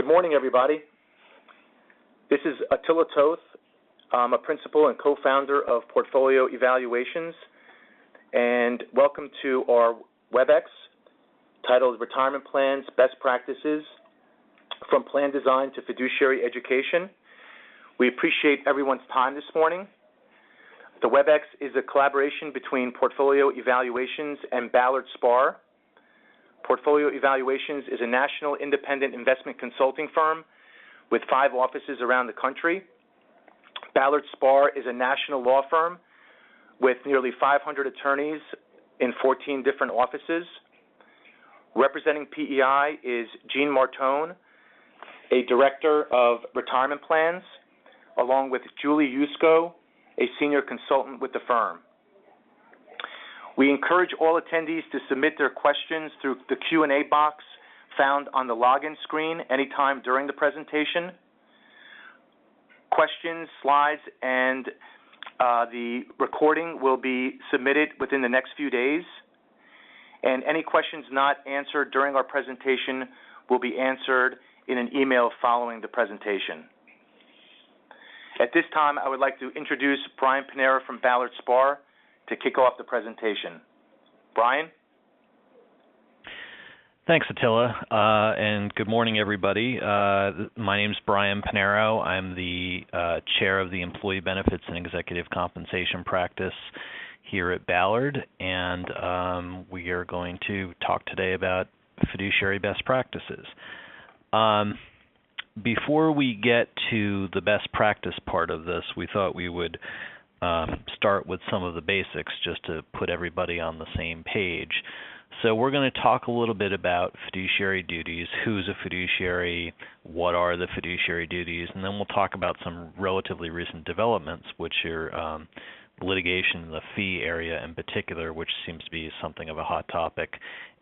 Good morning, everybody. This is Attila Toth. I'm a principal and co-founder of Portfolio Evaluations, and welcome to our WebEx titled Retirement Plans Best Practices from Plan Design to Fiduciary Education. We appreciate everyone's time this morning. The WebEx is a collaboration between Portfolio Evaluations and Ballard Spahr. Portfolio Evaluations is a national independent investment consulting firm with 5 offices around the country. Ballard Spahr is a national law firm with nearly 500 attorneys in 14 different offices. Representing PEI is Jean Martone, a director of retirement plans, along with Julie Yusko, a senior consultant with the firm. We encourage all attendees to submit their questions through the Q&A box found on the login screen anytime during the presentation. Questions, slides, and the recording will be submitted within the next few days. And any questions not answered during our presentation will be answered in an email following the presentation. At this time, I would like to introduce Brian Panera from Ballard Spahr to kick off the presentation. Brian? Thanks, Attila, and good morning, everybody. My name is Brian Panero. I'm the chair of the Employee Benefits and Executive Compensation Practice here at Ballard, and we are going to talk today about fiduciary best practices. Before we get to the best practice part of this, we thought we would start with some of the basics just to put everybody on the same page. So we're going to talk a little bit about fiduciary duties, who's a fiduciary, what are the fiduciary duties, and then we'll talk about some relatively recent developments, which are litigation in the fee area in particular, which seems to be something of a hot topic,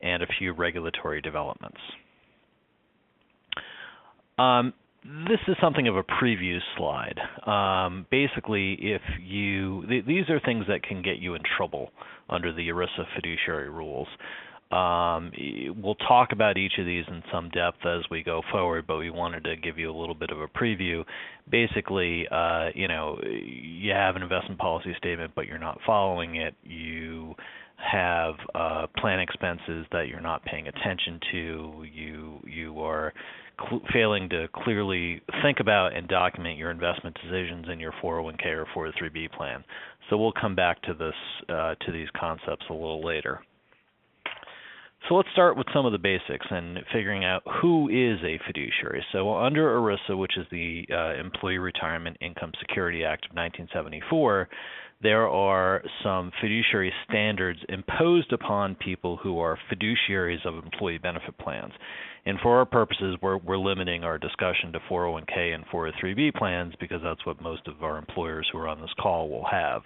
and a few regulatory developments. This is something of a preview slide. Basically, these are things that can get you in trouble under the ERISA fiduciary rules. We'll talk about each of these in some depth as we go forward, but we wanted to give you a little bit of a preview. Basically, you have an investment policy statement, but you're not following it. You have plan expenses that you're not paying attention to. You are failing to clearly think about and document your investment decisions in your 401k or 403b plan. So we'll come back to this to these concepts a little later. So let's start with some of the basics and figuring out who is a fiduciary. So under ERISA, which is the Employee Retirement Income Security Act of 1974, there are some fiduciary standards imposed upon people who are fiduciaries of employee benefit plans. And for our purposes, we're limiting our discussion to 401k and 403b plans because that's what most of our employers who are on this call will have.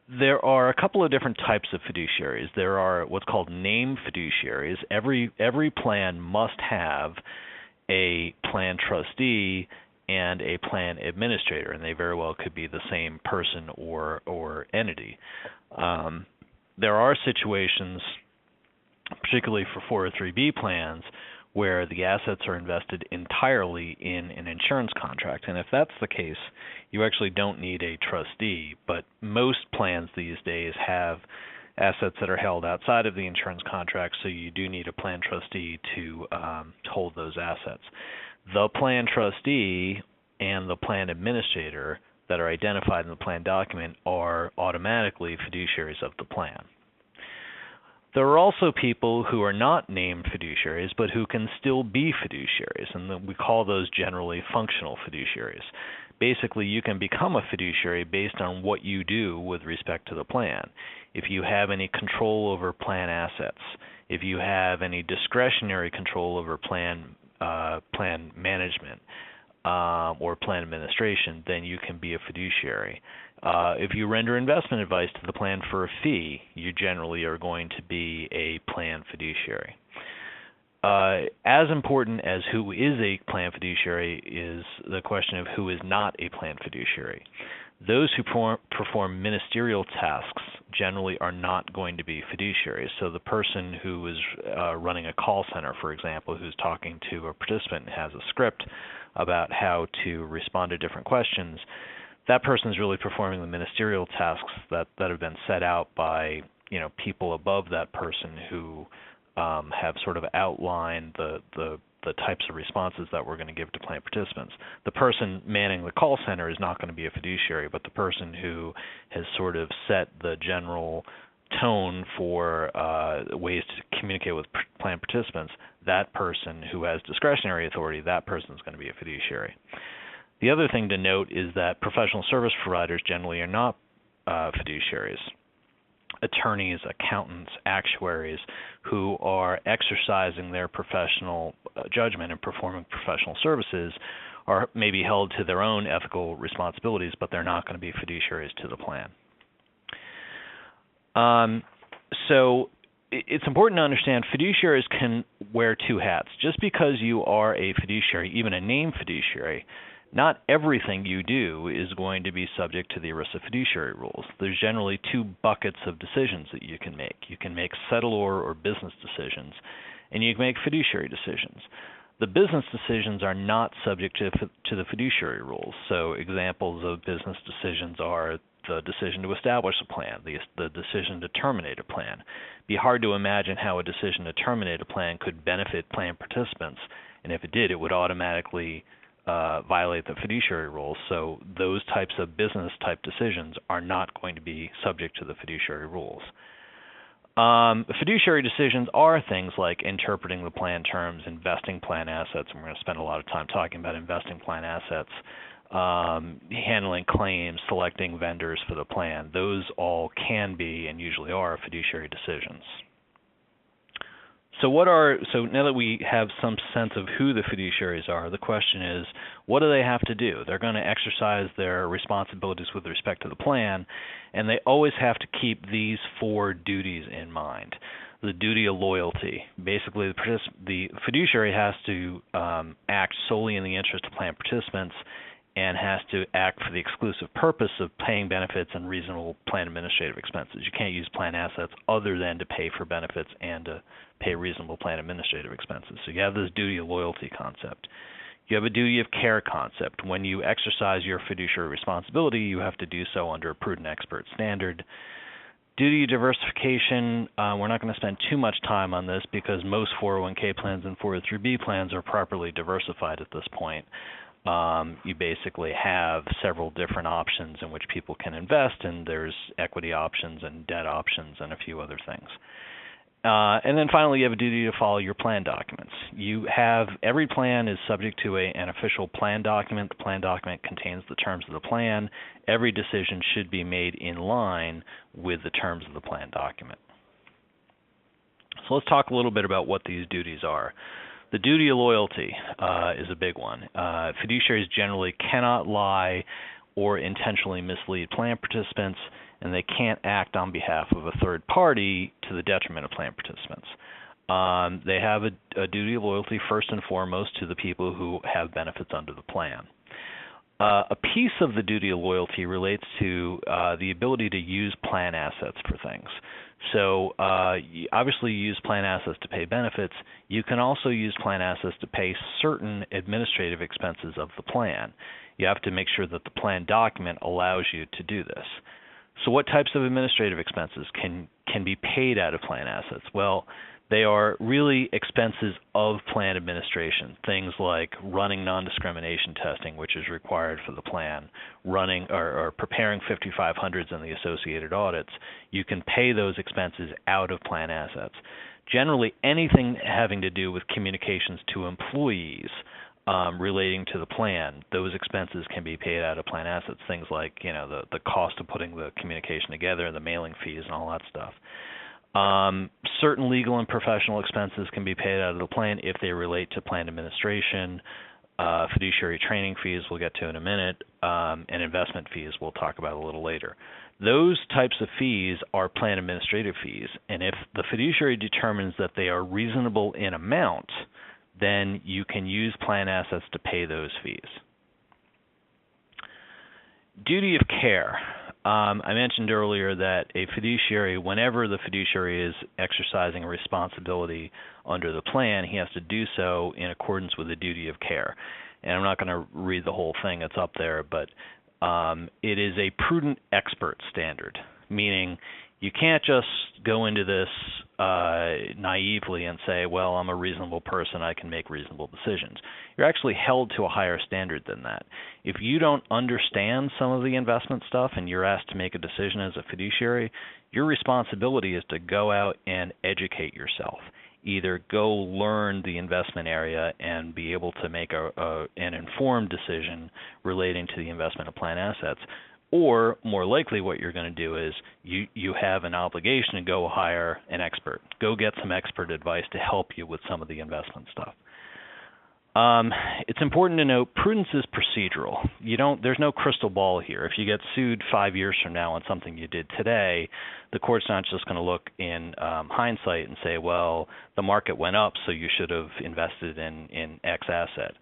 There are a couple of different types of fiduciaries. There are what's called named fiduciaries. Every plan must have a plan trustee and a plan administrator, and they very well could be the same person or entity. There are situations, particularly for 403b plans, where the assets are invested entirely in an insurance contract. And if that's the case, you actually don't need a trustee, but most plans these days have assets that are held outside of the insurance contract, so you do need a plan trustee to hold those assets. The plan trustee and the plan administrator that are identified in the plan document are automatically fiduciaries of the plan. There are also people who are not named fiduciaries, but who can still be fiduciaries, and we call those generally functional fiduciaries. Basically, you can become a fiduciary based on what you do with respect to the plan. If you have any control over plan assets, if you have any discretionary control over plan management or plan administration, then you can be a fiduciary. If you render investment advice to the plan for a fee, you generally are going to be a plan fiduciary. As important as who is a plan fiduciary is the question of who is not a plan fiduciary. Those who perform ministerial tasks generally are not going to be fiduciaries. So the person who is running a call center, for example, who's talking to a participant and has a script about how to respond to different questions, that person is really performing the ministerial tasks that have been set out by people above that person who have sort of outlined the types of responses that we're going to give to plan participants. The person manning the call center is not going to be a fiduciary, but the person who has sort of set the general tone for ways to communicate with plan participants, that person who has discretionary authority, that person is going to be a fiduciary. The other thing to note is that professional service providers generally are not fiduciaries. Attorneys, accountants, actuaries who are exercising their professional judgment and performing professional services are maybe held to their own ethical responsibilities, but they're not going to be fiduciaries to the plan. So it's important to understand fiduciaries can wear two hats. Just because you are a fiduciary, even a named fiduciary, not everything you do is going to be subject to the ERISA fiduciary rules. There's generally two buckets of decisions that you can make. You can make settlor or business decisions, and you can make fiduciary decisions. The business decisions are not subject to the fiduciary rules. So examples of business decisions are the decision to establish a plan, the decision to terminate a plan. It'd be hard to imagine how a decision to terminate a plan could benefit plan participants, and if it did, it would automatically violate the fiduciary rules. So those types of business-type decisions are not going to be subject to the fiduciary rules. Fiduciary decisions are things like interpreting the plan terms, investing plan assets, and we're going to spend a lot of time talking about investing plan assets, handling claims, selecting vendors for the plan. Those all can be and usually are fiduciary decisions. So now that we have some sense of who the fiduciaries are, the question is, what do they have to do? They're going to exercise their responsibilities with respect to the plan, and they always have to keep these four duties in mind. The duty of loyalty. Basically, the fiduciary has to act solely in the interest of plan participants and has to act for the exclusive purpose of paying benefits and reasonable plan administrative expenses. You can't use plan assets other than to pay for benefits and to pay reasonable plan administrative expenses. So you have this duty of loyalty concept. You have a duty of care concept. When you exercise your fiduciary responsibility, you have to do so under a prudent expert standard. Duty of diversification, we're not going to spend too much time on this because most 401k plans and 403b plans are properly diversified at this point. You basically have several different options in which people can invest, and there's equity options and debt options and a few other things. And then finally, you have a duty to follow your plan documents. Every plan is subject to an official plan document. The plan document contains the terms of the plan. Every decision should be made in line with the terms of the plan document. So let's talk a little bit about what these duties are. The duty of loyalty is a big one. Fiduciaries generally cannot lie or intentionally mislead plan participants, and they can't act on behalf of a third party to the detriment of plan participants. They have a duty of loyalty first and foremost to the people who have benefits under the plan. A piece of the duty of loyalty relates to the ability to use plan assets for things. So obviously you use plan assets to pay benefits. You can also use plan assets to pay certain administrative expenses of the plan. You have to make sure that the plan document allows you to do this. So what types of administrative expenses can be paid out of plan assets? Well, they are really expenses of plan administration, things like running non-discrimination testing, which is required for the plan, running or preparing 5500s and the associated audits. You can pay those expenses out of plan assets. Generally, anything having to do with communications to employees relating to the plan, those expenses can be paid out of plan assets, things like the cost of putting the communication together, the mailing fees, and all that stuff. Certain legal and professional expenses can be paid out of the plan if they relate to plan administration. Fiduciary training fees we'll get to in a minute, and investment fees we'll talk about a little later. Those types of fees are plan administrative fees, and if the fiduciary determines that they are reasonable in amount, then you can use plan assets to pay those fees. Duty of care. I mentioned earlier that a fiduciary, whenever the fiduciary is exercising a responsibility under the plan, he has to do so in accordance with the duty of care. And I'm not going to read the whole thing, it's up there, but it is a prudent expert standard, meaning you can't just go into this naively and say, well, I'm a reasonable person, I can make reasonable decisions. You're actually held to a higher standard than that. If you don't understand some of the investment stuff and you're asked to make a decision as a fiduciary, your responsibility is to go out and educate yourself. Either go learn the investment area and be able to make an informed decision relating to the investment of plan assets, or more likely what you're going to do is you have an obligation to go hire an expert. Go get some expert advice to help you with some of the investment stuff. It's important to note prudence is procedural. There's no crystal ball here. If you get sued 5 years from now on something you did today, the court's not just going to look in hindsight and say, well, the market went up, so you should have invested in X asset.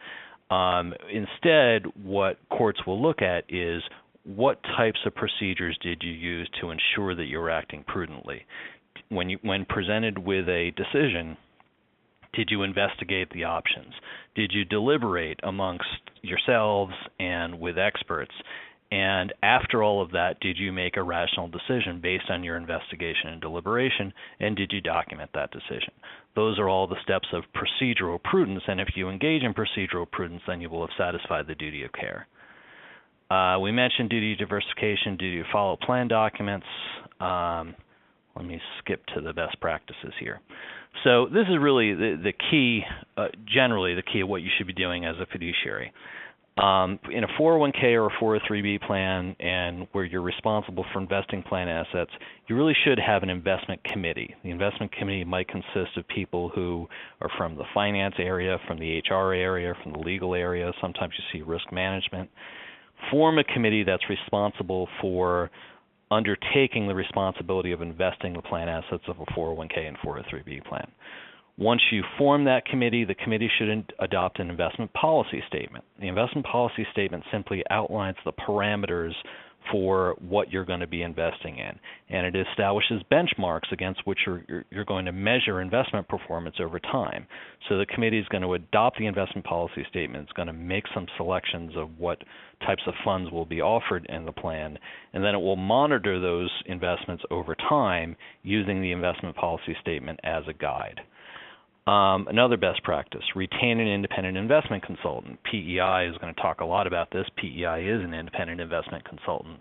Instead, what courts will look at is what types of procedures did you use to ensure that you were acting prudently? When presented with a decision, did you investigate the options? Did you deliberate amongst yourselves and with experts? And after all of that, did you make a rational decision based on your investigation and deliberation? And did you document that decision? Those are all the steps of procedural prudence. And if you engage in procedural prudence, then you will have satisfied the duty of care. We mentioned duty of diversification, duty to follow plan documents. Let me skip to the best practices here. So this is really the key, generally the key of what you should be doing as a fiduciary. In a 401k or a 403b plan, and where you're responsible for investing plan assets, you really should have an investment committee. The investment committee might consist of people who are from the finance area, from the HR area, from the legal area. Sometimes you see risk management. Form a committee that's responsible for undertaking the responsibility of investing the plan assets of a 401k and 403b plan. Once you form that committee, the committee should adopt an investment policy statement. The investment policy statement simply outlines the parameters for what you're going to be investing in, and it establishes benchmarks against which you're going to measure investment performance over time. So the committee is going to adopt the investment policy statement. It's going to make some selections of what types of funds will be offered in the plan, and then it will monitor those investments over time using the investment policy statement as a guide. Another best practice, retain an independent investment consultant. PEI is going to talk a lot about this. PEI is an independent investment consultant.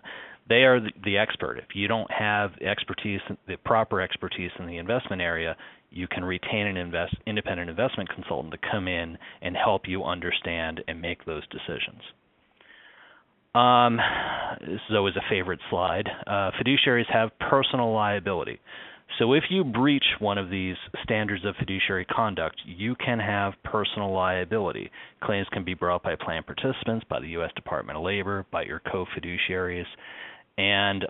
They are the expert. If you don't have expertise, the proper expertise in the investment area, you can retain an independent investment consultant to come in and help you understand and make those decisions. This is always a favorite slide. Fiduciaries have personal liability. So if you breach one of these standards of fiduciary conduct, you can have personal liability. Claims can be brought by plan participants, by the U.S. Department of Labor, by your co-fiduciaries, and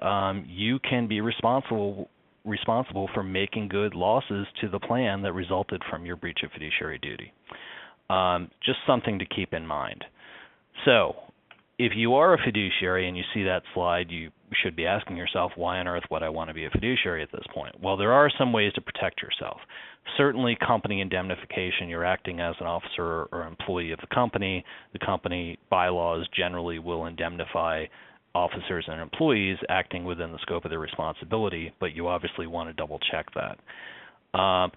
you can be responsible for making good losses to the plan that resulted from your breach of fiduciary duty. Just something to keep in mind. So if you are a fiduciary and you see that slide, you should be asking yourself, why on earth would I want to be a fiduciary at this point? Well, there are some ways to protect yourself. Certainly company indemnification, you're acting as an officer or employee of the company. The company bylaws generally will indemnify officers and employees acting within the scope of their responsibility, but you obviously want to double check that.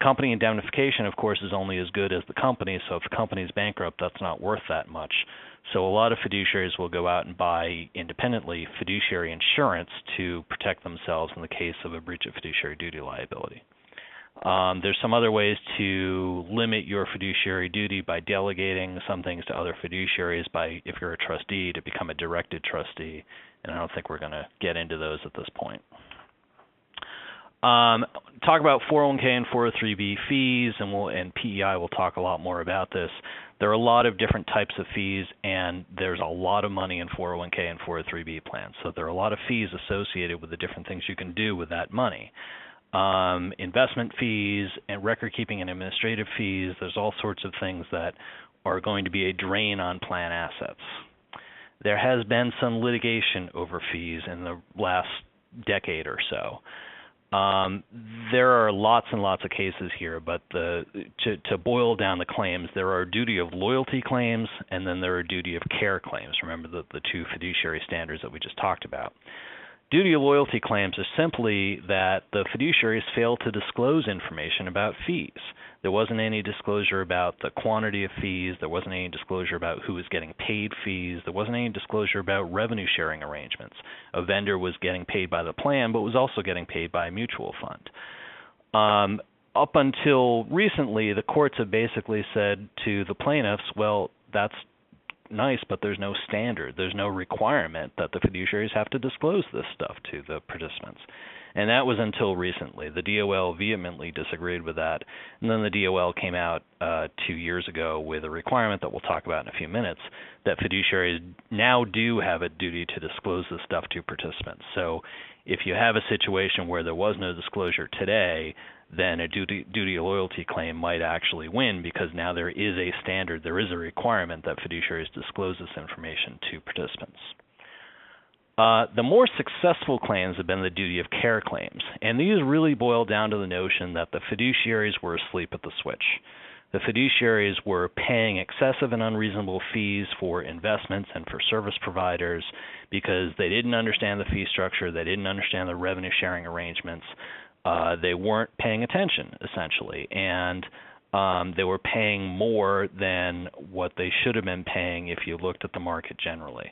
Company indemnification, of course, is only as good as the company, so if the company is bankrupt, that's not worth that much. So a lot of fiduciaries will go out and buy independently fiduciary insurance to protect themselves in the case of a breach of fiduciary duty liability. There's some other ways to limit your fiduciary duty by delegating some things to other fiduciaries, by, if you're a trustee, to become a directed trustee, and I don't think we're going to get into those at this point. Talk about 401k and 403b fees, and PEI will talk a lot more about this. There are a lot of different types of fees, and there's a lot of money in 401k and 403b plans. So there are a lot of fees associated with the different things you can do with that money. Investment fees and record keeping and administrative fees, there's all sorts of things that are going to be a drain on plan assets. there has been some litigation over fees in the last decade or so. There are lots and lots of cases here, but to boil down the claims, there are duty of loyalty claims, and then there are duty of care claims. Remember the two fiduciary standards that we just talked about. Duty of loyalty claims are simply that the fiduciaries failed to disclose information about fees. There wasn't any disclosure about the quantity of fees. There wasn't any disclosure about who was getting paid fees. There wasn't any disclosure about revenue sharing arrangements. A vendor was getting paid by the plan, but was also getting paid by a mutual fund. Up until recently, the courts have basically said to the plaintiffs, well, that's nice, but there's no standard. There's no requirement that the fiduciaries have to disclose this stuff to the participants. And that was until recently. The DOL vehemently disagreed with that. And then the DOL came out 2 years ago with a requirement that we'll talk about in a few minutes, that fiduciaries now do have a duty to disclose this stuff to participants. So if you have a situation where there was no disclosure today, then a duty of loyalty claim might actually win, because now there is a standard, there is a requirement that fiduciaries disclose this information to participants. The more successful claims have been the duty of care claims, and these really boil down to the notion that the fiduciaries were asleep at the switch. The fiduciaries were paying excessive and unreasonable fees for investments and for service providers because they didn't understand the fee structure, they didn't understand the revenue sharing arrangements. They weren't paying attention, essentially, and they were paying more than what they should have been paying if you looked at the market generally.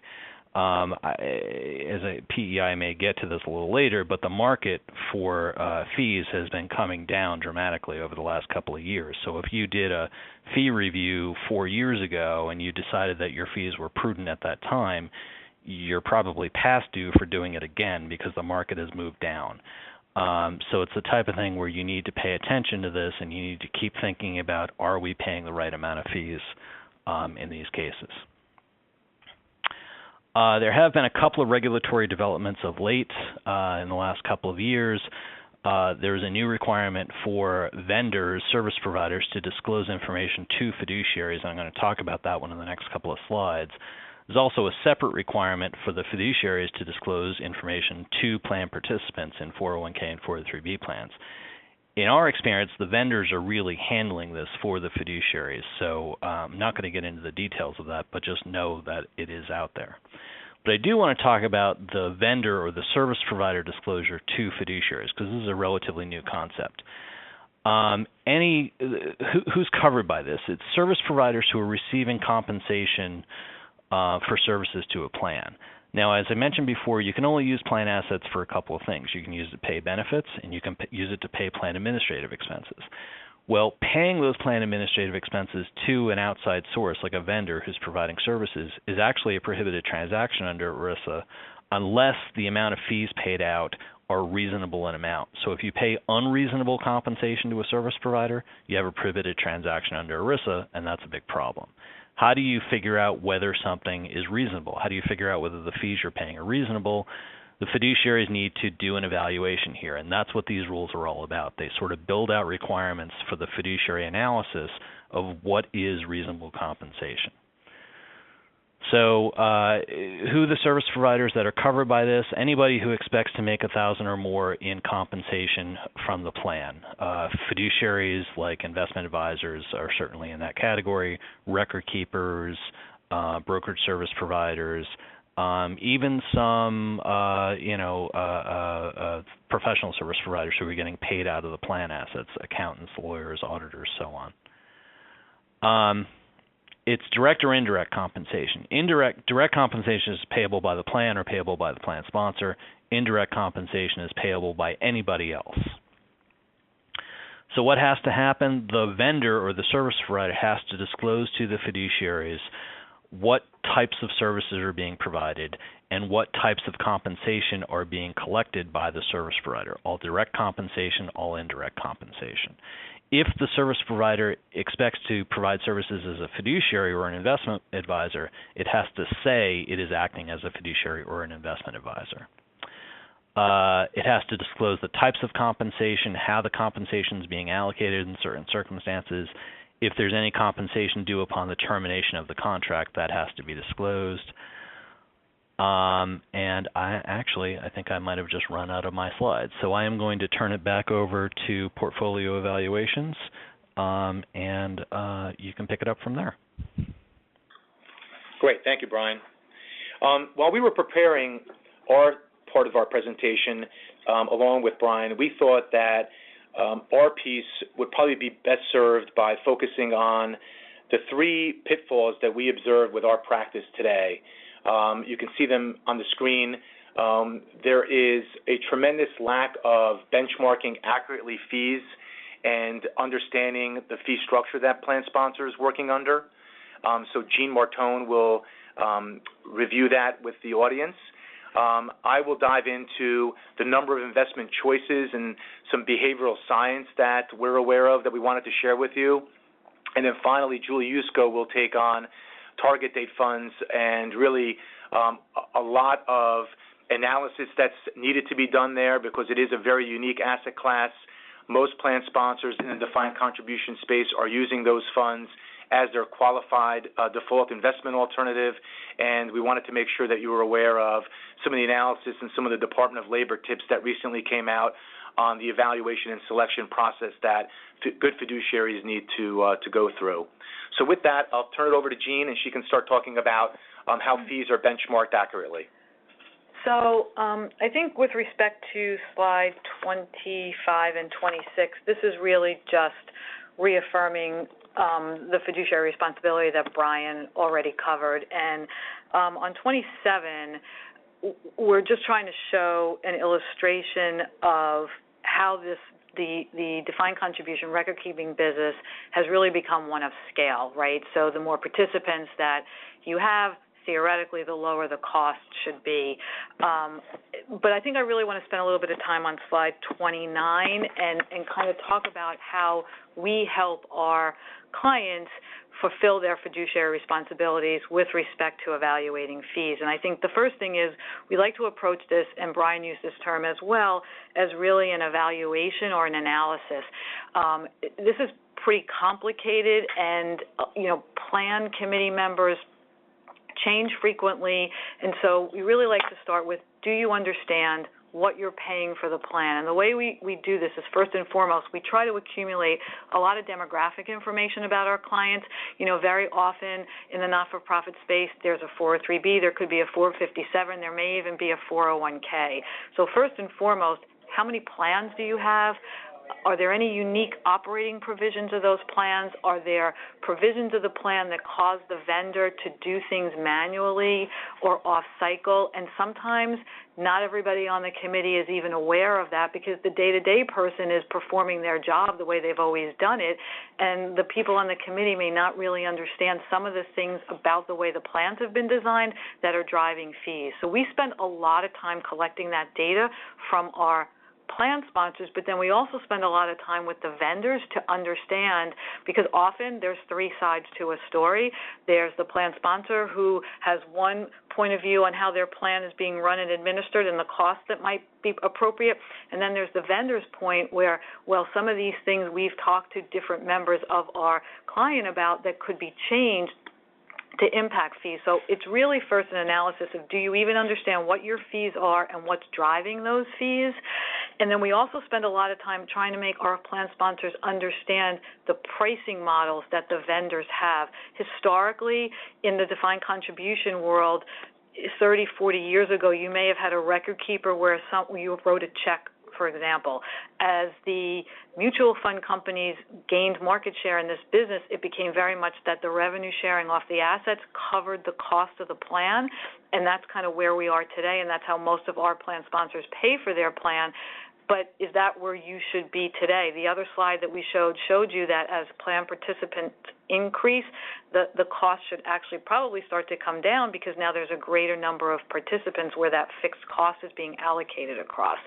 As a PEI, I may get to this a little later, but the market for fees has been coming down dramatically over the last couple of years. So if you did a fee review 4 years ago and you decided that your fees were prudent at that time, you're probably past due for doing it again because the market has moved down. So it's the type of thing where you need to pay attention to this, and you need to keep thinking about, are we paying the right amount of fees in these cases? There have been a couple of regulatory developments of late in the last couple of years. There's a new requirement for vendors, service providers, to disclose information to fiduciaries. I'm going to talk about that one in the next couple of slides. There's also a separate requirement for the fiduciaries to disclose information to plan participants in 401k and 403b plans. In our experience, the vendors are really handling this for the fiduciaries, so I'm not going to get into the details of that, but just know that it is out there. But I do want to talk about the vendor or the service provider disclosure to fiduciaries, because this is a relatively new concept. Who's covered by this? It's service providers who are receiving compensation for services to a plan. Now, as I mentioned before, you can only use plan assets for a couple of things. You can use it to pay benefits, and you can use it to pay plan administrative expenses. Well, paying those plan administrative expenses to an outside source, like a vendor who's providing services, is actually a prohibited transaction under ERISA unless the amount of fees paid out are reasonable in amount. So if you pay unreasonable compensation to a service provider, you have a prohibited transaction under ERISA, and that's a big problem. How do you figure out whether something is reasonable? How do you figure out whether the fees you're paying are reasonable? The fiduciaries need to do an evaluation here, and that's what these rules are all about. They sort of build out requirements for the fiduciary analysis of what is reasonable compensation. So who are the service providers that are covered by this? Anybody who expects to make $1,000 or more in compensation from the plan. Fiduciaries like investment advisors are certainly in that category. Record keepers, brokerage service providers, even some professional service providers who are getting paid out of the plan assets, accountants, lawyers, auditors, so on. It's direct or indirect compensation. Direct compensation is payable by the plan or payable by the plan sponsor. Indirect compensation is payable by anybody else. So what has to happen? The vendor or the service provider has to disclose to the fiduciaries what types of services are being provided and what types of compensation are being collected by the service provider, all direct compensation, all indirect compensation. If the service provider expects to provide services as a fiduciary or an investment advisor, it has to say it is acting as a fiduciary or an investment advisor. It has to disclose the types of compensation, how the compensation is being allocated in certain circumstances. If there's any compensation due upon the termination of the contract, that has to be disclosed. And I think I might have just run out of my slides. So I am going to turn it back over to portfolio evaluations, and you can pick it up from there. Great. Thank you, Brian. While we were preparing our part of our presentation, along with Brian, we thought that our piece would probably be best served by focusing on the three pitfalls that we observe with our practice today. You can see them on the screen. There is a tremendous lack of benchmarking accurately fees and understanding the fee structure that plan sponsor is working under. So Jean Martone will review that with the audience. I will dive into the number of investment choices and some behavioral science that we're aware of that we wanted to share with you. And then finally, Julie Yusko will take on target date funds and really a lot of analysis that's needed to be done there because it is a very unique asset class. Most plan sponsors in the defined contribution space are using those funds as their qualified default investment alternative, and we wanted to make sure that you were aware of some of the analysis and some of the Department of Labor tips that recently came out on the evaluation and selection process that good fiduciaries need to go through. So with that, I'll turn it over to Jean, and she can start talking about how fees are benchmarked accurately. So I think with respect to slide 25 and 26, this is really just reaffirming the fiduciary responsibility that Brian already covered. And on 27, we're just trying to show an illustration of how the defined contribution record-keeping business has really become one of scale, right? So the more participants that you have, theoretically, the lower the cost should be. But I think I really want to spend a little bit of time on slide 29 and kind of talk about how we help our clients fulfill their fiduciary responsibilities with respect to evaluating fees. And I think the first thing is we like to approach this, and Brian used this term as well, as really an evaluation or an analysis. This is pretty complicated, and plan committee members change frequently, and so we really like to start with, do you understand what you're paying for the plan? And the way we do this is, first and foremost, we try to accumulate a lot of demographic information about our clients. Very often in the not-for-profit space, there's a 403B, there could be a 457, there may even be a 401K. So first and foremost, how many plans do you have? Are there any unique operating provisions of those plans? Are there provisions of the plan that cause the vendor to do things manually or off-cycle? And sometimes not everybody on the committee is even aware of that because the day-to-day person is performing their job the way they've always done it, and the people on the committee may not really understand some of the things about the way the plans have been designed that are driving fees. So we spend a lot of time collecting that data from our plan sponsors, but then we also spend a lot of time with the vendors to understand, because often there's three sides to a story. There's the plan sponsor who has one point of view on how their plan is being run and administered and the cost that might be appropriate, and then there's the vendor's point where, well, some of these things we've talked to different members of our client about that could be changed to impact fees. So it's really first an analysis of, do you even understand what your fees are and what's driving those fees? And then we also spend a lot of time trying to make our plan sponsors understand the pricing models that the vendors have. Historically, in the defined contribution world, 30, 40 years ago, you may have had a record keeper where you wrote a check, for example. As the mutual fund companies gained market share in this business, it became very much that the revenue sharing off the assets covered the cost of the plan, and that's kind of where we are today, and that's how most of our plan sponsors pay for their plan. But is that where you should be today? The other slide that we showed you that as plan participants increase, the cost should actually probably start to come down because now there's a greater number of participants where that fixed cost is being allocated across.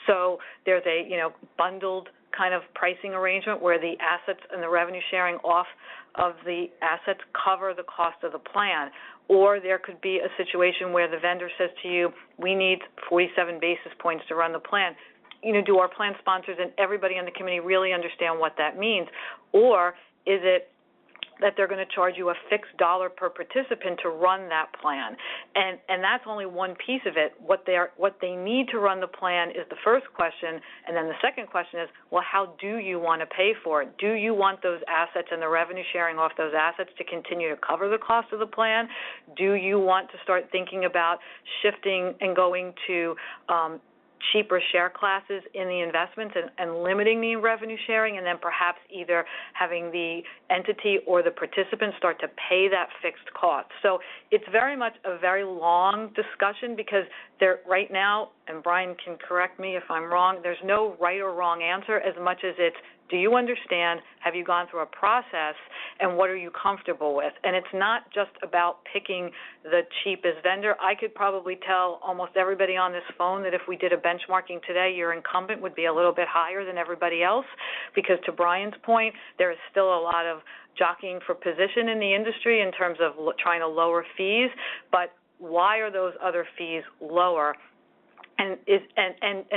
So there's a bundled kind of pricing arrangement where the assets and the revenue sharing off of the assets cover the cost of the plan. Or there could be a situation where the vendor says to you, we need 47 basis points to run the plan. Do our plan sponsors and everybody on the committee really understand what that means? Or is it that they're going to charge you a fixed dollar per participant to run that plan. And that's only one piece of it. What they need to run the plan is the first question, and then the second question is, well, how do you want to pay for it? Do you want those assets and the revenue sharing off those assets to continue to cover the cost of the plan? Do you want to start thinking about shifting and going to cheaper share classes in the investments and limiting the revenue sharing, and then perhaps either having the entity or the participants start to pay that fixed cost? So it's very much a very long discussion, because there right now, and Brian can correct me if I'm wrong, there's no right or wrong answer as much as it's, do you understand, have you gone through a process, and what are you comfortable with? And it's not just about picking the cheapest vendor. I could probably tell almost everybody on this phone that if we did a benchmarking today, your incumbent would be a little bit higher than everybody else, because to Brian's point, there is still a lot of jockeying for position in the industry in terms of trying to lower fees, but why are those other fees lower? And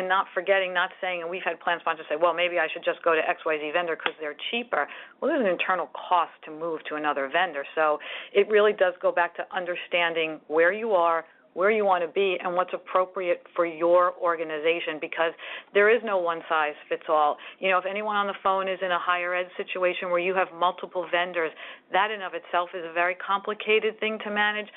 not forgetting, not saying, and we've had plan sponsors say, well, maybe I should just go to XYZ vendor because they're cheaper. Well, there's an internal cost to move to another vendor. So it really does go back to understanding where you are, where you want to be, and what's appropriate for your organization, because there is no one-size-fits-all. You know, if anyone on the phone is in a higher ed situation where you have multiple vendors, that in of itself is a very complicated thing to manage.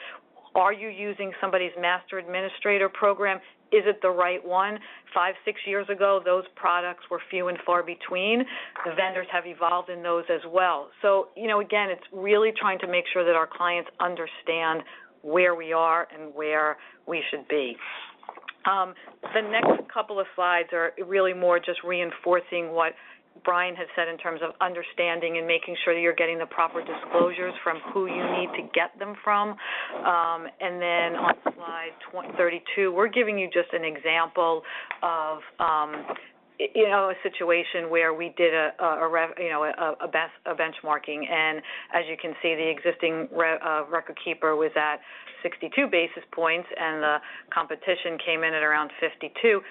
Are you using somebody's master administrator program? Is it the right one? 5-6 years ago, those products were few and far between. The vendors have evolved in those as well. So, you know, again, it's really trying to make sure that our clients understand where we are and where we should be. The next couple of slides are really more just reinforcing what Brian has said in terms of understanding and making sure that you're getting the proper disclosures from who you need to get them from. And then on slide 32, we're giving you just an example of a situation where we did a benchmarking, and as you can see, the existing record keeper was at 62 basis points, and the competition came in at around 52.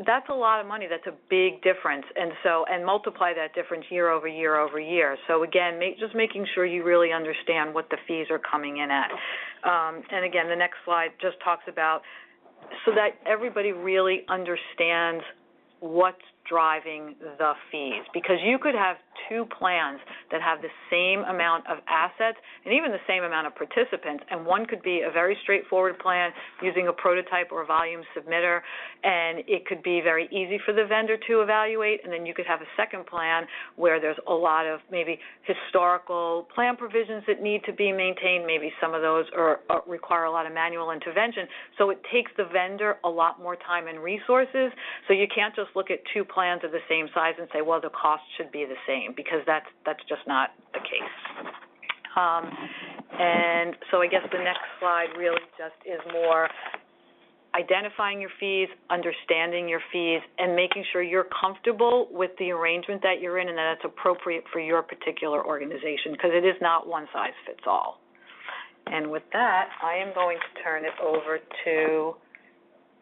That's a lot of money. That's a big difference, and multiply that difference year over year over year. So again, just making sure you really understand what the fees are coming in at. And again, the next slide just talks about so that everybody really understands what's driving the fees, because you could have two plans that have the same amount of assets and even the same amount of participants, and one could be a very straightforward plan using a prototype or a volume submitter, and it could be very easy for the vendor to evaluate, and then you could have a second plan where there's a lot of maybe historical plan provisions that need to be maintained. Maybe some of those require a lot of manual intervention, so it takes the vendor a lot more time and resources. So you can't just look at two plans of the same size and say, well, the cost should be the same, because that's just not the case. And so I guess the next slide really just is more identifying your fees, understanding your fees, and making sure you're comfortable with the arrangement that you're in and that it's appropriate for your particular organization, because it is not one size fits all. And with that, I am going to turn it over to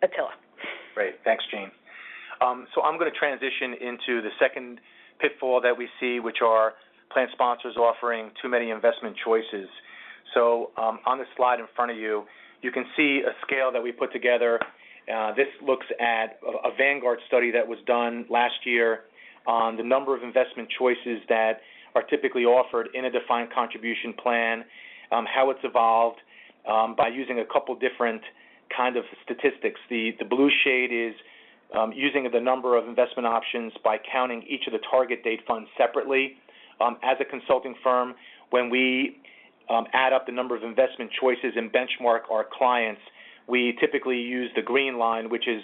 Attila. Great. Thanks, Jane. So I'm going to transition into the second pitfall that we see, which are plan sponsors offering too many investment choices. So on the slide in front of you, you can see a scale that we put together. This looks at a Vanguard study that was done last year on the number of investment choices that are typically offered in a defined contribution plan, how it's evolved by using a couple different kind of statistics. The blue shade is using the number of investment options by counting each of the target date funds separately. As a consulting firm, when we add up the number of investment choices and benchmark our clients, we typically use the green line, which is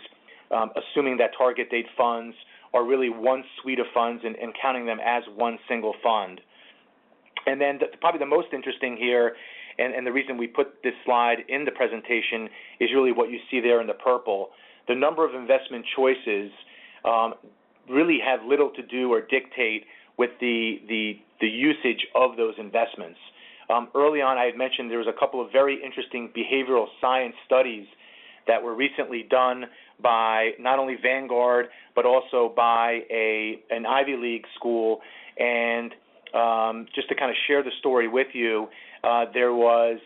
assuming that target date funds are really one suite of funds and counting them as one single fund. And then probably the most interesting here, and the reason we put this slide in the presentation, is really what you see there in the purple. The number of investment choices really have little to do or dictate with the usage of those investments. Early on, I had mentioned there was a couple of very interesting behavioral science studies that were recently done by not only Vanguard but also by an Ivy League school, and just to kind of share the story with you, there was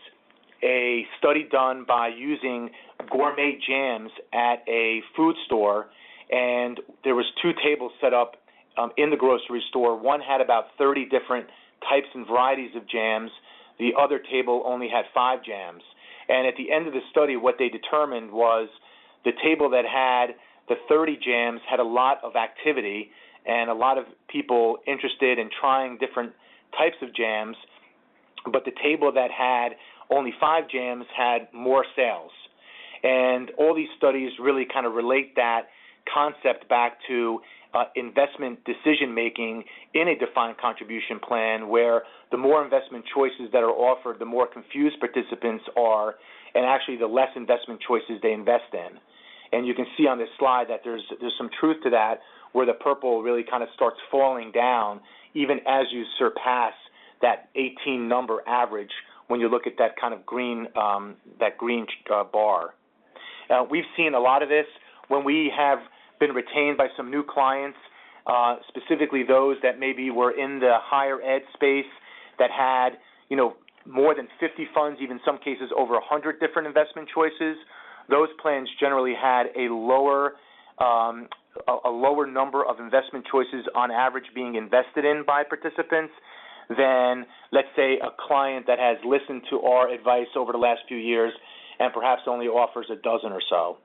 a study done by using gourmet jams at a food store, and there was 2 tables set up in the grocery store. One had about 30 different types and varieties of jams. The other table only had 5 jams. And at the end of the study, what they determined was the table that had the 30 jams had a lot of activity and a lot of people interested in trying different types of jams, but the table that had only 5 jams had more sales. And all these studies really kind of relate that concept back to investment decision-making in a defined contribution plan, where the more investment choices that are offered, the more confused participants are, and actually the less investment choices they invest in. And you can see on this slide that there's some truth to that, where the purple really kind of starts falling down even as you surpass that 18 number average when you look at that kind of green bar. We've seen a lot of this when we have been retained by some new clients, specifically those that maybe were in the higher ed space that had, more than 50 funds, even some cases over 100 different investment choices. Those plans generally had a lower number of investment choices on average being invested in by participants than, let's say, a client that has listened to our advice over the last few years and perhaps only offers a dozen or so.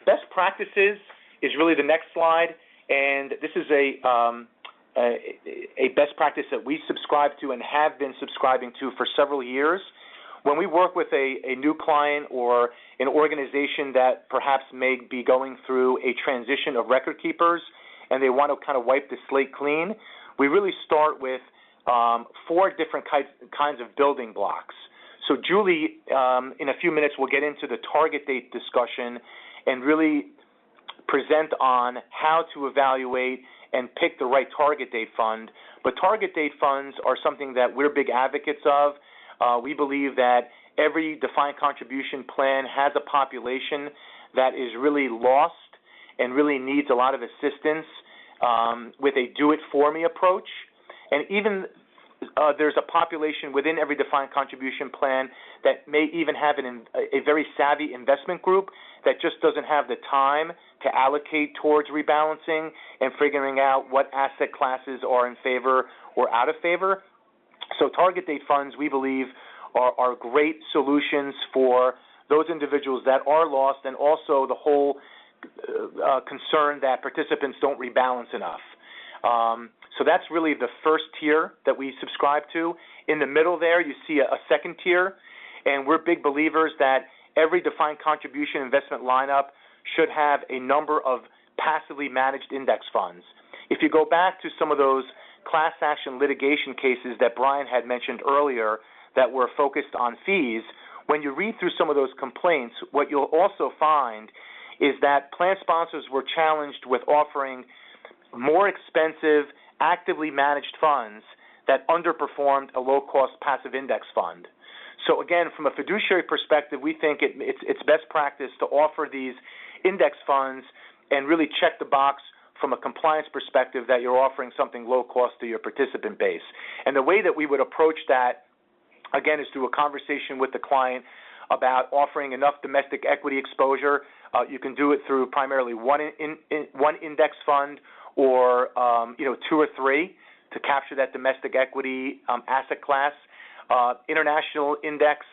Best practices is really the next slide, and this is a best practice that we subscribe to and have been subscribing to for several years. When we work with a new client or an organization that perhaps may be going through a transition of record keepers and they want to kind of wipe the slate clean, we really start with 4 different kinds of building blocks. So Julie, in a few minutes, will get into the target date discussion and really present on how to evaluate and pick the right target date fund. But target date funds are something that we're big advocates of. We believe that every defined contribution plan has a population that is really lost and really needs a lot of assistance with a do-it-for-me approach. And even there's a population within every defined contribution plan that may even have a very savvy investment group that just doesn't have the time to allocate towards rebalancing and figuring out what asset classes are in favor or out of favor. So target date funds, we believe, are great solutions for those individuals that are lost, and also the whole concern that participants don't rebalance enough. So that's really the first tier that we subscribe to. In the middle there, you see a second tier, and we're big believers that every defined contribution investment lineup should have a number of passively managed index funds. If you go back to some of those class action litigation cases that Brian had mentioned earlier that were focused on fees, when you read through some of those complaints, what you'll also find is that plan sponsors were challenged with offering more expensive, actively managed funds that underperformed a low-cost passive index fund. So again, from a fiduciary perspective, we think it's best practice to offer these index funds and really check the box from a compliance perspective that you're offering something low cost to your participant base. And the way that we would approach that, again, is through a conversation with the client about offering enough domestic equity exposure. You can do it through primarily one index fund or 2 or 3 to capture that domestic equity asset class. International index,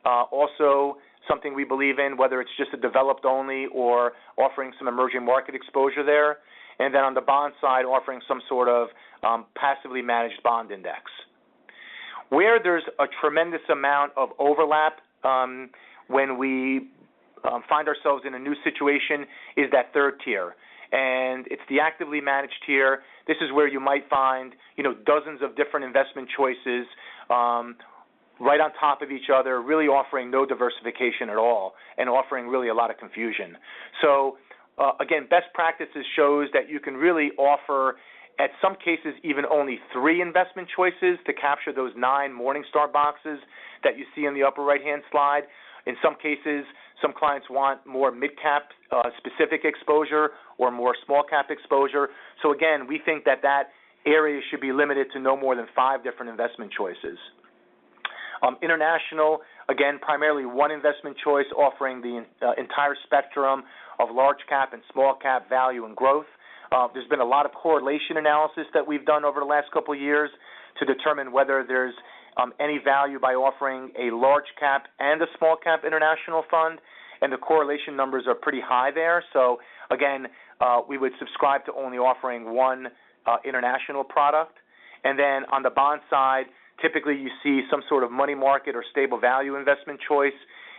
also something we believe in, whether it's just a developed only or offering some emerging market exposure there. And then on the bond side, offering some sort of passively managed bond index. Where there's a tremendous amount of overlap when we find ourselves in a new situation is that third tier. And it's the actively managed tier. This is where you might find, dozens of different investment choices right on top of each other, really offering no diversification at all and offering really a lot of confusion. So again, best practices shows that you can really offer, at some cases, even only 3 investment choices to capture those 9 Morningstar boxes that you see in the upper right-hand slide. In some cases, some clients want more mid-cap specific exposure or more small-cap exposure. So again, we think that areas should be limited to no more than 5 different investment choices. International, again, primarily one investment choice offering the entire spectrum of large cap and small cap value and growth. There's been a lot of correlation analysis that we've done over the last couple of years to determine whether there's any value by offering a large cap and a small cap international fund, and the correlation numbers are pretty high there. So again, we would subscribe to only offering one international product. And then on the bond side, typically you see some sort of money market or stable value investment choice.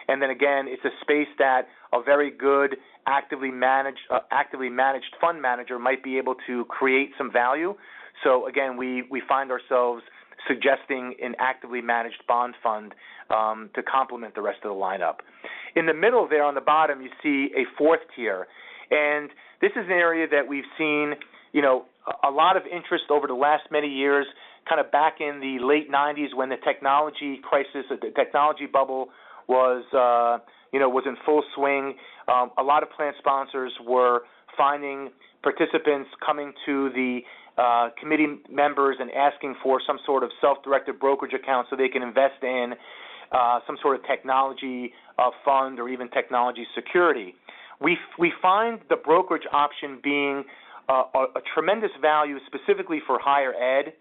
And then again, it's a space that a very good actively managed fund manager might be able to create some value. So again, we find ourselves suggesting an actively managed bond fund to complement the rest of the lineup. In the middle there on the bottom, you see a fourth tier. And this is an area that we've seen, a lot of interest over the last many years, kind of back in the late 90s when the technology crisis, the technology bubble was in full swing. A lot of plan sponsors were finding participants coming to the committee members and asking for some sort of self-directed brokerage account so they can invest in some sort of technology fund or even technology security. We find the brokerage option being a tremendous value specifically for higher ed.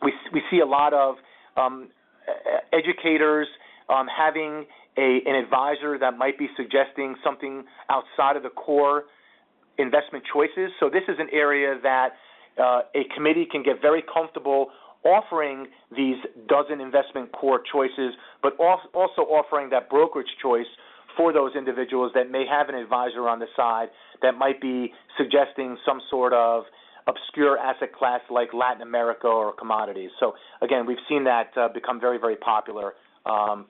We see a lot of educators having an advisor that might be suggesting something outside of the core investment choices. So this is an area that a committee can get very comfortable offering these dozen investment core choices, but also offering that brokerage choice for those individuals that may have an advisor on the side that might be suggesting some sort of obscure asset class like Latin America or commodities. So again, we've seen that become very, very popular,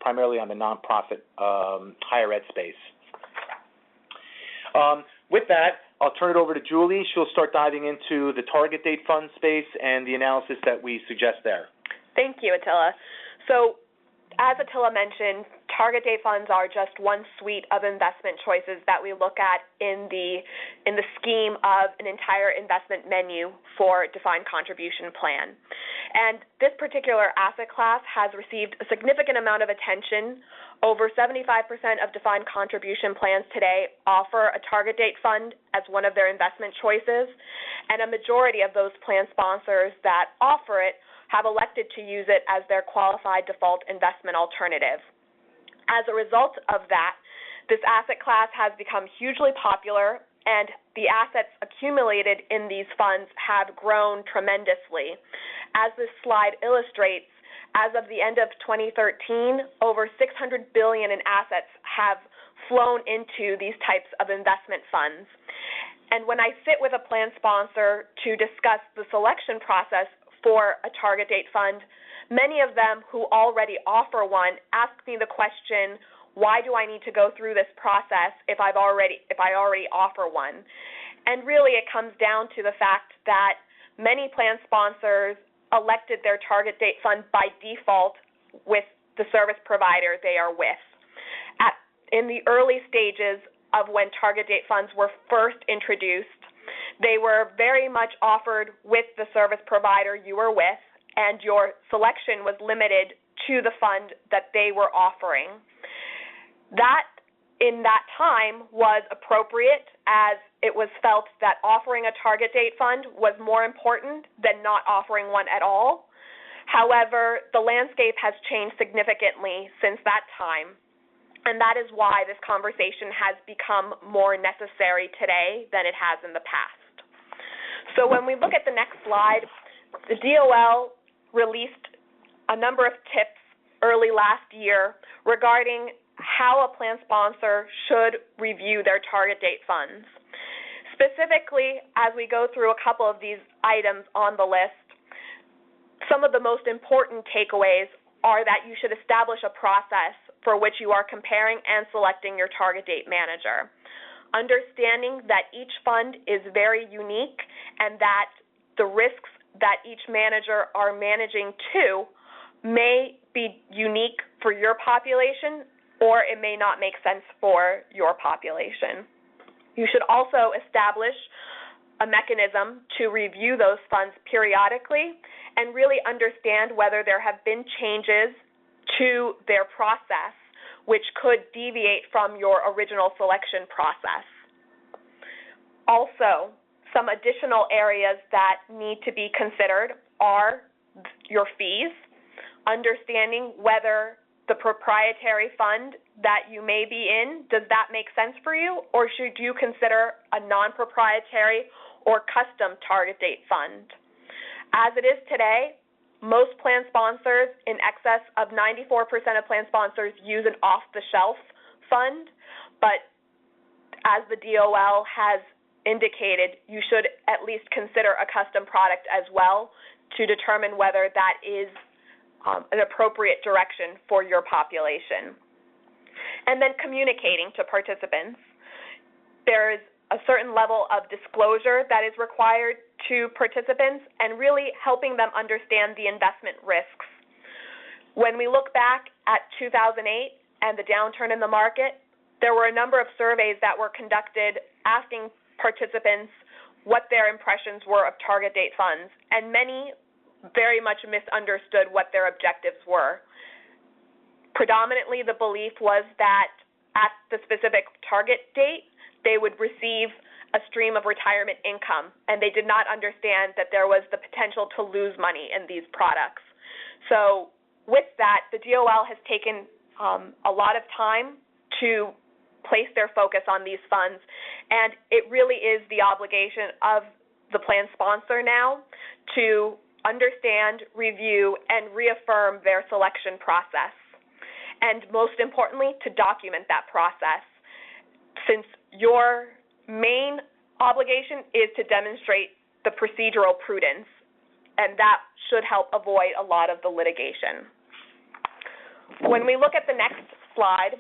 primarily on the nonprofit higher ed space. With that, I'll turn it over to Julie. She'll start diving into the target date fund space and the analysis that we suggest there. Thank you, Attila. So as Attila mentioned, target date funds are just one suite of investment choices that we look at in the scheme of an entire investment menu for defined contribution plan. And this particular asset class has received a significant amount of attention. Over 75% of defined contribution plans today offer a target date fund as one of their investment choices, and a majority of those plan sponsors that offer it have elected to use it as their qualified default investment alternative. As a result of that, this asset class has become hugely popular, and the assets accumulated in these funds have grown tremendously. As this slide illustrates, as of the end of 2013, over $600 billion in assets have flown into these types of investment funds. And when I sit with a plan sponsor to discuss the selection process for a target date fund, many of them who already offer one ask me the question, why do I need to go through this process if I already offer one? And really it comes down to the fact that many plan sponsors elected their target date fund by default with the service provider they are with. In the early stages of when target date funds were first introduced, they were very much offered with the service provider you were with, and your selection was limited to the fund that they were offering. That, in that time, was appropriate, as it was felt that offering a target date fund was more important than not offering one at all. However, the landscape has changed significantly since that time, and that is why this conversation has become more necessary today than it has in the past. So when we look at the next slide, the DOL released a number of tips early last year regarding how a plan sponsor should review their target date funds. Specifically, as we go through a couple of these items on the list, some of the most important takeaways are that you should establish a process for which you are comparing and selecting your target date manager. Understanding that each fund is very unique and that the risks that each manager are managing to may be unique for your population, or it may not make sense for your population. You should also establish a mechanism to review those funds periodically and really understand whether there have been changes to their process which could deviate from your original selection process. Also, some additional areas that need to be considered are your fees, understanding whether the proprietary fund that you may be in, does that make sense for you, or should you consider a non-proprietary or custom target date fund? As it is today, most plan sponsors, in excess of 94% of plan sponsors, use an off-the-shelf fund, but as the DOL has indicated, you should at least consider a custom product as well to determine whether that is an appropriate direction for your population. And then communicating to participants. There's a certain level of disclosure that is required to participants and really helping them understand the investment risks. When we look back at 2008 and the downturn in the market, there were a number of surveys that were conducted asking participants what their impressions were of target date funds, and many very much misunderstood what their objectives were. Predominantly, the belief was that at the specific target date, they would receive a stream of retirement income, and they did not understand that there was the potential to lose money in these products. So with that, the DOL has taken a lot of time to place their focus on these funds, and it really is the obligation of the plan sponsor now to understand, review, and reaffirm their selection process, and most importantly, to document that process, since your main obligation is to demonstrate the procedural prudence, and that should help avoid a lot of the litigation. When we look at the next slide,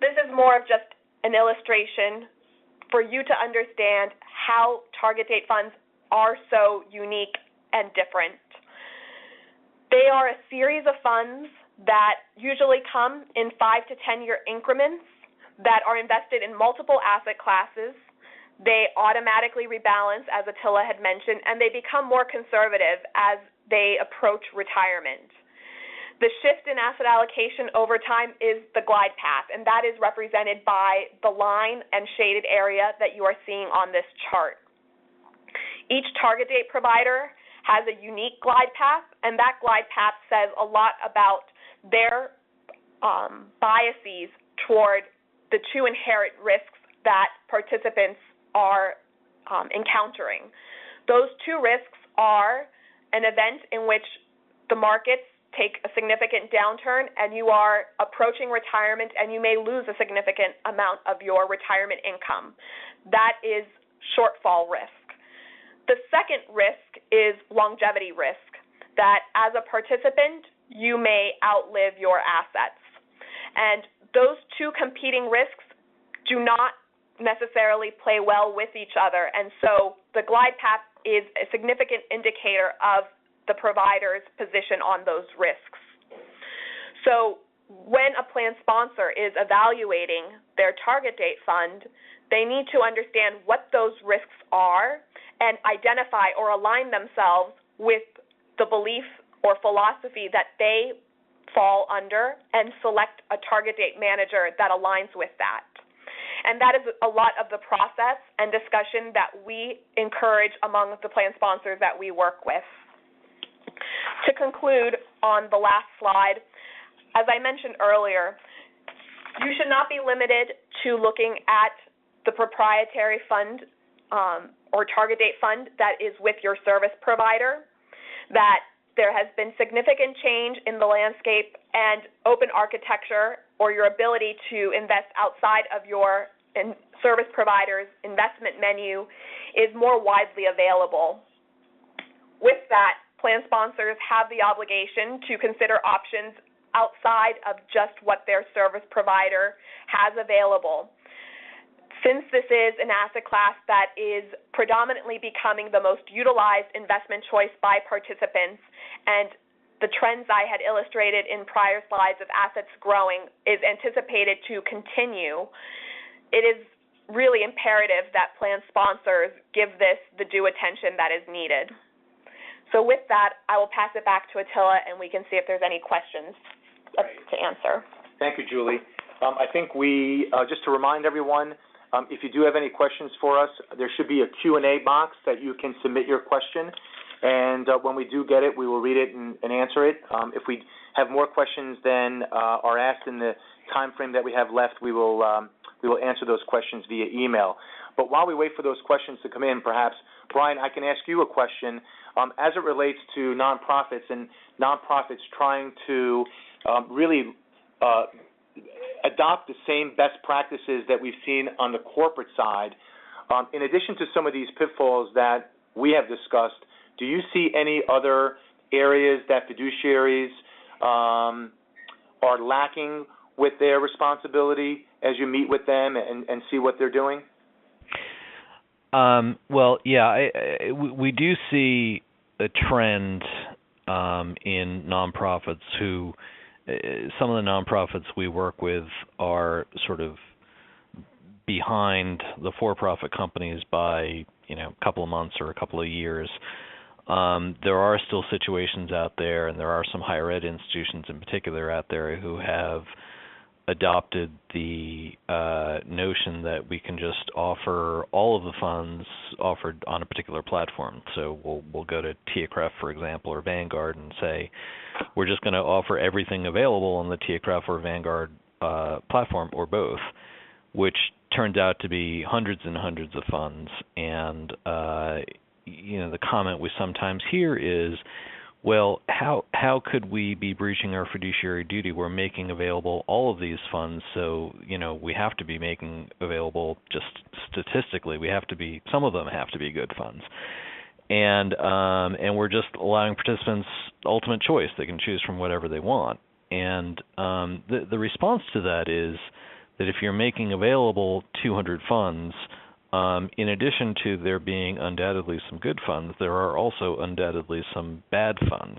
this is more of just an illustration for you to understand how target date funds are so unique and different. They are a series of funds that usually come in 5 to 10 year increments that are invested in multiple asset classes. They automatically rebalance, as Attila had mentioned, and they become more conservative as they approach retirement. The shift in asset allocation over time is the glide path, and that is represented by the line and shaded area that you are seeing on this chart. Each target date provider has a unique glide path, and that glide path says a lot about their biases toward the two inherent risks that participants are encountering. Those two risks are an event in which the markets take a significant downturn and you are approaching retirement and you may lose a significant amount of your retirement income. That is shortfall risk. The second risk is longevity risk, that as a participant, you may outlive your assets. And those two competing risks do not necessarily play well with each other, and so the glide path is a significant indicator of the provider's position on those risks. So when a plan sponsor is evaluating their target date fund, they need to understand what those risks are and identify or align themselves with the belief or philosophy that they fall under and select a target date manager that aligns with that. And that is a lot of the process and discussion that we encourage among the plan sponsors that we work with. To conclude on the last slide, as I mentioned earlier, you should not be limited to looking at the proprietary fund or target date fund that is with your service provider, that there has been significant change in the landscape and open architecture or your ability to invest outside of your service provider's investment menu is more widely available. With that, plan sponsors have the obligation to consider options outside of just what their service provider has available. Since this is an asset class that is predominantly becoming the most utilized investment choice by participants, and the trends I had illustrated in prior slides of assets growing is anticipated to continue, it is really imperative that plan sponsors give this the due attention that is needed. So with that, I will pass it back to Attila, and we can see if there's any questions to answer. Thank you, Julie. I think we, just to remind everyone, if you do have any questions for us, there should be a Q&A box that you can submit your question, and when we do get it, we will read it and answer it. If we have more questions than are asked in the time frame that we have left, we will answer those questions via email. But while we wait for those questions to come in, perhaps, Brian, I can ask you a question as it relates to nonprofits and nonprofits trying to really adopt the same best practices that we've seen on the corporate side. In addition to some of these pitfalls that we have discussed, do you see any other areas that fiduciaries are lacking with their responsibility as you meet with them and see what they're doing? Well, yeah, we do see a trend in nonprofits who, some of the nonprofits we work with are sort of behind the for-profit companies by, a couple of months or a couple of years. There are still situations out there, and there are some higher ed institutions in particular out there who have adopted the notion that we can just offer all of the funds offered on a particular platform. So we'll go to TIAA-CREF, for example, or Vanguard and say, we're just going to offer everything available on the TIAA-CREF or Vanguard platform, or both, which turns out to be hundreds and hundreds of funds. And the comment we sometimes hear is, well, how could we be breaching our fiduciary duty? We're making available all of these funds, so we have to be making available, just statistically, some of them have to be good funds, and we're just allowing participants ultimate choice. They can choose from whatever they want, and the response to that is that if you're making available 200 funds, in addition to there being undoubtedly some good funds, there are also undoubtedly some bad funds,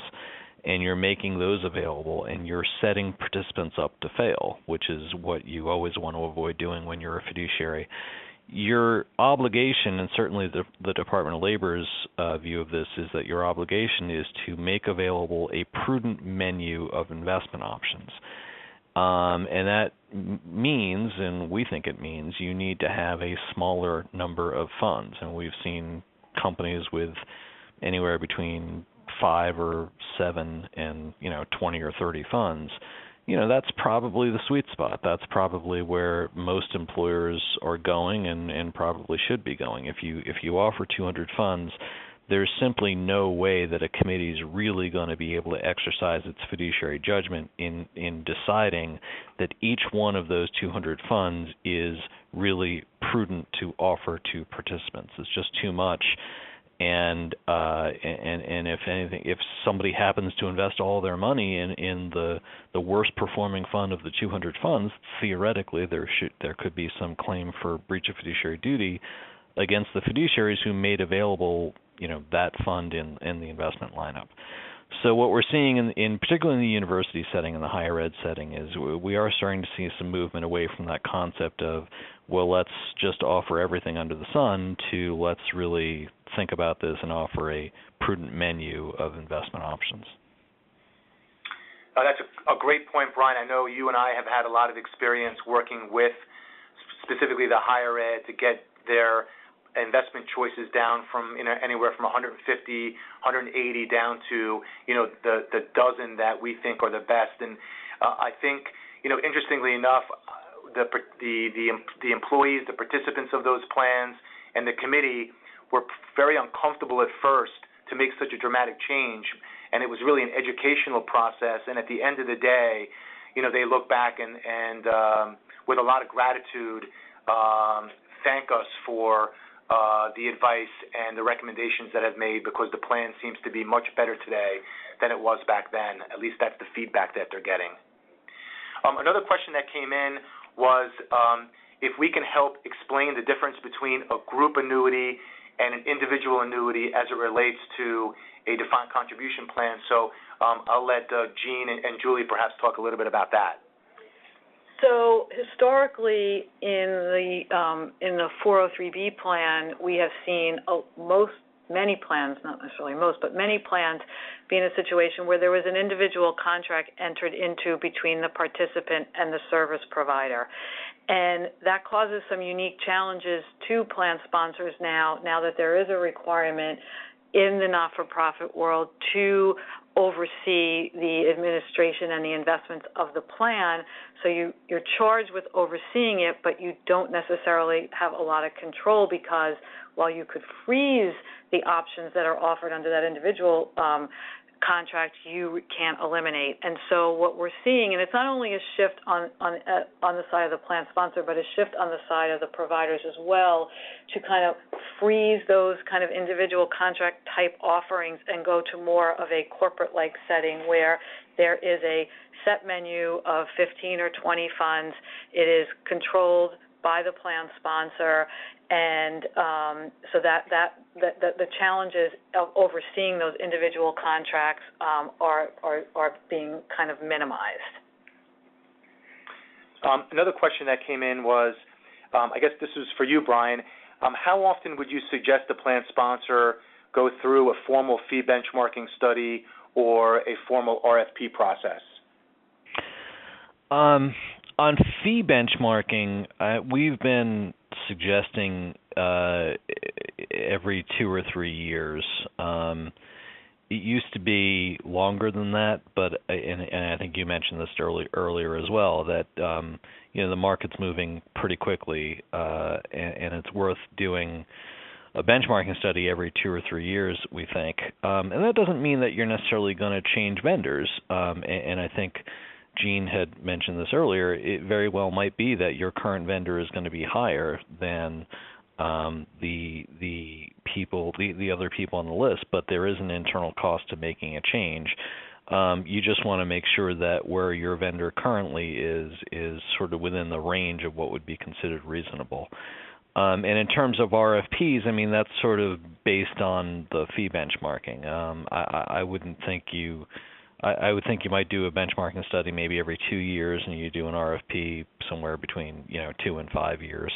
and you're making those available, and you're setting participants up to fail, which is what you always want to avoid doing when you're a fiduciary. Your obligation, and certainly the Department of Labor's view of this, is that your obligation is to make available a prudent menu of investment options. And that means, and we think it means, you need to have a smaller number of funds. And we've seen companies with anywhere between 5 or 7 and 20 or 30 funds. That's probably the sweet spot. That's probably where most employers are going and probably should be going. If you offer 200 funds, there's simply no way that a committee is really going to be able to exercise its fiduciary judgment in deciding that each one of those 200 funds is really prudent to offer to participants. It's just too much. And if anything, if somebody happens to invest all their money in the worst performing fund of the 200 funds, theoretically there could be some claim for breach of fiduciary duty against the fiduciaries who made available that fund in the investment lineup. So what we're seeing in particularly in the university setting and the higher ed setting is we are starting to see some movement away from that concept of, well, let's just offer everything under the sun, to let's really think about this and offer a prudent menu of investment options. That's a great point, Brian. I know you and I have had a lot of experience working with specifically the higher ed to get their investment choices down from anywhere from 150, 180 down to the dozen that we think are the best. And I think interestingly enough, the employees, the participants of those plans, and the committee were very uncomfortable at first to make such a dramatic change, and it was really an educational process. And at the end of the day, they look back and with a lot of gratitude thank us for the advice and the recommendations that have made, because the plan seems to be much better today than it was back then. At least that's the feedback that they're getting. Another question that came in was if we can help explain the difference between a group annuity and an individual annuity as it relates to a defined contribution plan. So I'll let Jean and Julie perhaps talk a little bit about that. So historically, in the 403B plan, we have seen many plans, not necessarily most, but many plans be in a situation where there was an individual contract entered into between the participant and the service provider. And that causes some unique challenges to plan sponsors now that there is a requirement in the not-for-profit world to oversee the administration and the investments of the plan. So you're charged with overseeing it, but you don't necessarily have a lot of control, because while you could freeze the options that are offered under that individual contract, you can't eliminate. And so what we're seeing, and it's not only a shift on the side of the plan sponsor, but a shift on the side of the providers as well, to kind of freeze those kind of individual contract type offerings and go to more of a corporate-like setting where there is a set menu of 15 or 20 funds. It is controlled by the plan sponsor, and so that the challenges of overseeing those individual contracts are being kind of minimized. Another question that came in was, I guess this is for you, Brian. How often would you suggest a plan sponsor go through a formal fee benchmarking study or a formal RFP process? On fee benchmarking, we've been suggesting every 2 or 3 years. It used to be longer than that, but and I think you mentioned this earlier as well, that the market's moving pretty quickly, and it's worth doing a benchmarking study every 2 or 3 years, we think. And that doesn't mean that you're necessarily going to change vendors, and I think Gene had mentioned this earlier. It very well might be that your current vendor is going to be higher than the other people on the list, but there is an internal cost to making a change. You just want to make sure that where your vendor currently is sort of within the range of what would be considered reasonable. And in terms of RFPs, I mean, that's sort of based on the fee benchmarking. I wouldn't think I would think you might do a benchmarking study maybe every 2 years, and you do an RFP somewhere between 2 and 5 years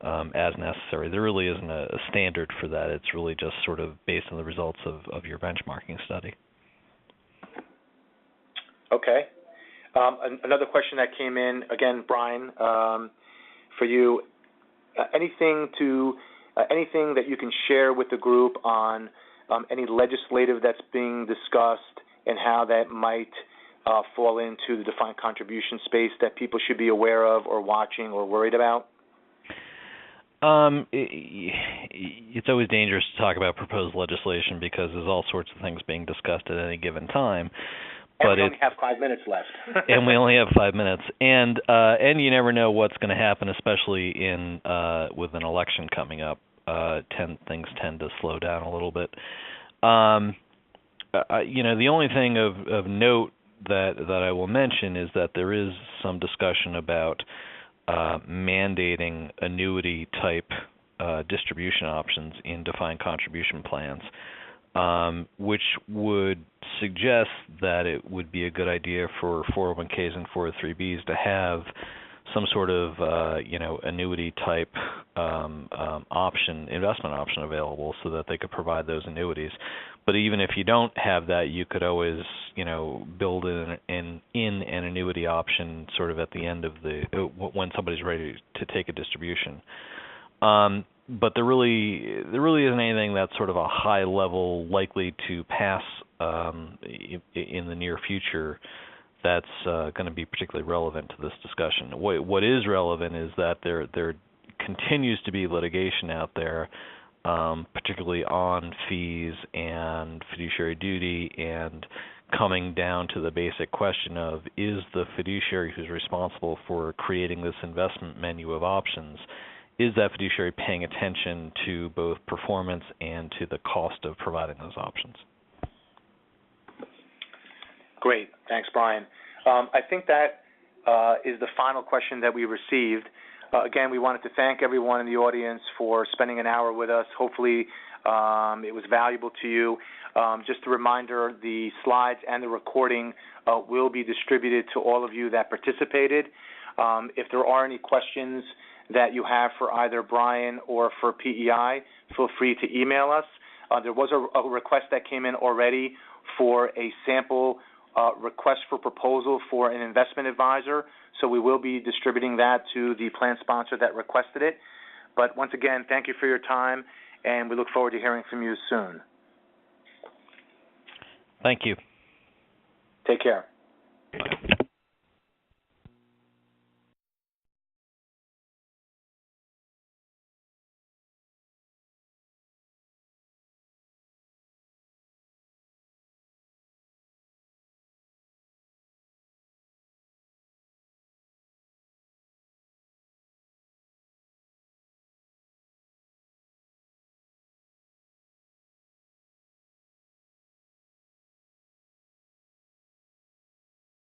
as necessary. There really isn't a standard for that. It's really just sort of based on the results of your benchmarking study. Okay. Another question that came in, again, Brian, for you. Anything that you can share with the group on any legislative that's being discussed and how that might fall into the defined contribution space that people should be aware of or watching or worried about? It's always dangerous to talk about proposed legislation because there's all sorts of things being discussed at any given time. But we only have 5 minutes left. And we only have 5 minutes. And you never know what's going to happen, especially with an election coming up. Things tend to slow down a little bit. The only thing of note that I will mention is that there is some discussion about mandating annuity-type distribution options in defined contribution plans, which would suggest that it would be a good idea for 401ks and 403bs to have some sort of annuity-type investment option available so that they could provide those annuities. But even if you don't have that, you could always, build in an annuity option sort of at the end of when somebody's ready to take a distribution. But there really isn't anything that's sort of a high level likely to pass in the near future that's going to be particularly relevant to this discussion. What is relevant is that there continues to be litigation out there, particularly on fees and fiduciary duty, and coming down to the basic question of, is the fiduciary who's responsible for creating this investment menu of options, is that fiduciary paying attention to both performance and to the cost of providing those options? Great. Thanks, Brian. I think that is the final question that we received. Again, we wanted to thank everyone in the audience for spending an hour with us. Hopefully it was valuable to you. Just a reminder, the slides and the recording will be distributed to all of you that participated. If there are any questions that you have for either Brian or for PEI, feel free to email us. There was a request that came in already for a sample request for proposal for an investment advisor, so we will be distributing that to the plan sponsor that requested it. But once again, thank you for your time, and we look forward to hearing from you soon. Thank you. Take care. Bye.